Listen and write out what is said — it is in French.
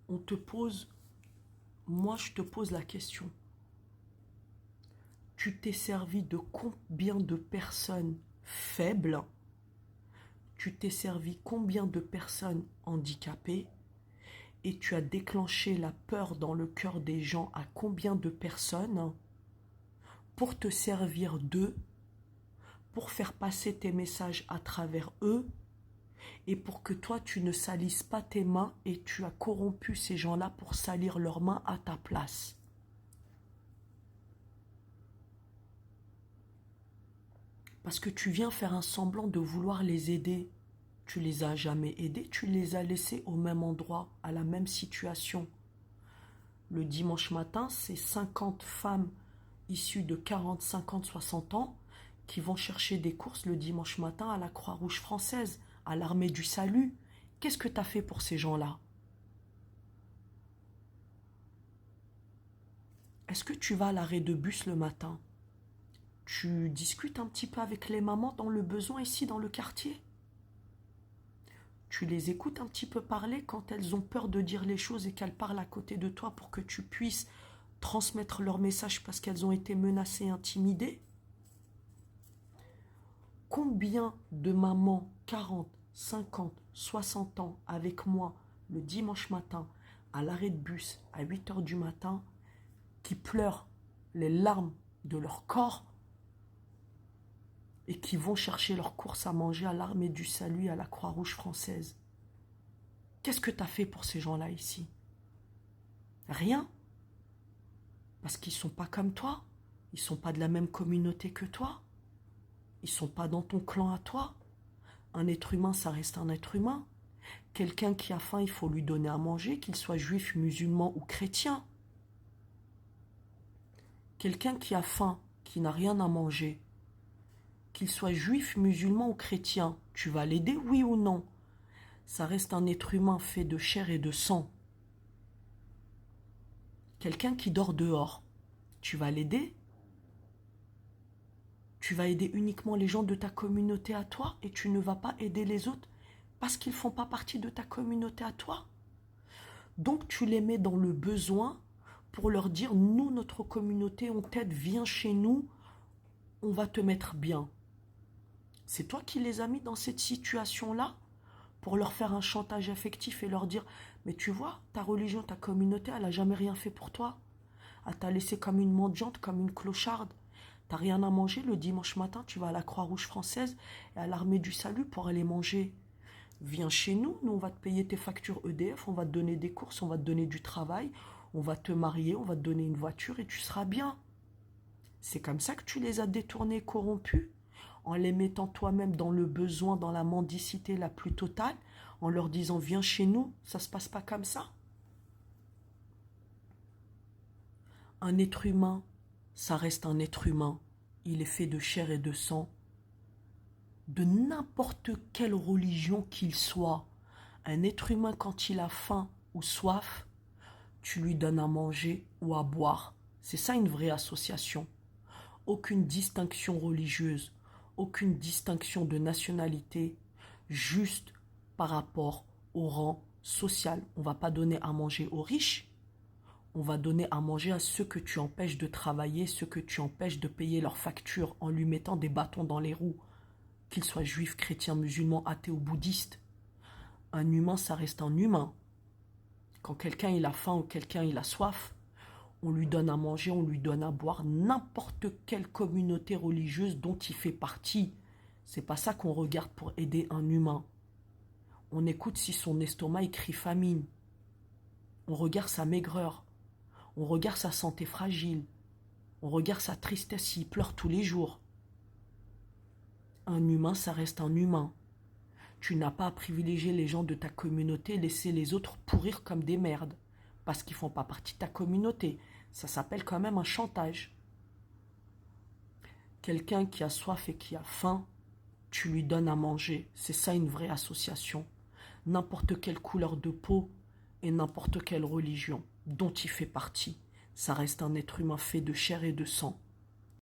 on te pose, moi je te pose la question. Tu t'es servi de combien de personnes faibles? Tu t'es servi combien de personnes handicapées? Et tu as déclenché la peur dans le cœur des gens à combien de personnes pour te servir d'eux, pour faire passer tes messages à travers eux et pour que toi tu ne salisses pas tes mains et tu as corrompu ces gens-là pour salir leurs mains à ta place. Parce que tu viens faire un semblant de vouloir les aider. Tu les as jamais aidés, tu les as laissés au même endroit, à la même situation. Le dimanche matin, c'est 50 femmes issues de 40, 50, 60 ans qui vont chercher des courses le dimanche matin à la Croix-Rouge française, à l'Armée du Salut. Qu'est-ce que tu as fait pour ces gens-là? Est-ce que tu vas à l'arrêt de bus le matin? Tu discutes un petit peu avec les mamans dans le besoin ici dans le quartier? Tu les écoutes un petit peu parler quand elles ont peur de dire les choses et qu'elles parlent à côté de toi pour que tu puisses transmettre leur message parce qu'elles ont été menacées, intimidées? Combien de mamans 40, 50, 60 ans avec moi le dimanche matin à l'arrêt de bus à 8 heures du matin qui pleurent les larmes de leur corps et qui vont chercher leurs courses à manger à l'Armée du Salut, à la Croix-Rouge française? Qu'est-ce que tu as fait pour ces gens-là ici? Rien. Parce qu'ils ne sont pas comme toi. Ils ne sont pas de la même communauté que toi. Ils ne sont pas dans ton clan à toi. Un être humain, ça reste un être humain. Quelqu'un qui a faim, il faut lui donner à manger, qu'il soit juif, musulman ou chrétien. Quelqu'un qui a faim, qui n'a rien à manger, qu'il soit juif, musulman ou chrétien, tu vas l'aider, oui ou non? Ça reste un être humain fait de chair et de sang. Quelqu'un qui dort dehors, tu vas l'aider? Tu vas aider uniquement les gens de ta communauté à toi et tu ne vas pas aider les autres parce qu'ils ne font pas partie de ta communauté à toi. Donc tu les mets dans le besoin pour leur dire, nous, notre communauté, on t'aide, viens chez nous, on va te mettre bien. C'est toi qui les as mis dans cette situation-là pour leur faire un chantage affectif et leur dire, mais tu vois, ta religion, ta communauté, elle n'a jamais rien fait pour toi. Elle t'a laissé comme une mendiante, comme une clocharde. T'as rien à manger, le dimanche matin, tu vas à la Croix-Rouge française et à l'Armée du Salut pour aller manger. Viens chez nous, nous on va te payer tes factures EDF, on va te donner des courses, on va te donner du travail, on va te marier, on va te donner une voiture et tu seras bien. C'est comme ça que tu les as détournés, corrompus, en les mettant toi-même dans le besoin, dans la mendicité la plus totale, en leur disant viens chez nous, ça se passe pas comme ça. Un être humain, ça reste un être humain. Il est fait de chair et de sang. De n'importe quelle religion qu'il soit, un être humain quand il a faim ou soif, tu lui donnes à manger ou à boire. C'est ça une vraie association. Aucune distinction religieuse, aucune distinction de nationalité, juste par rapport au rang social. On ne va pas donner à manger aux riches, on va donner à manger à ceux que tu empêches de travailler, ceux que tu empêches de payer leurs factures en lui mettant des bâtons dans les roues, qu'ils soient juifs, chrétiens, musulmans, athées ou bouddhistes. Un humain, ça reste un humain. Quand quelqu'un il a faim ou quelqu'un il a soif, on lui donne à manger, on lui donne à boire, n'importe quelle communauté religieuse dont il fait partie. C'est pas ça qu'on regarde pour aider un humain. On écoute si son estomac il crie famine. On regarde sa maigreur. On regarde sa santé fragile. On regarde sa tristesse s'il pleure tous les jours. Un humain, ça reste un humain. Tu n'as pas à privilégier les gens de ta communauté et laisser les autres pourrir comme des merdes. Parce qu'ils ne font pas partie de ta communauté. Ça s'appelle quand même un chantage. Quelqu'un qui a soif et qui a faim, tu lui donnes à manger. C'est ça une vraie association. N'importe quelle couleur de peau et n'importe quelle religion dont il fait partie. Ça reste un être humain fait de chair et de sang.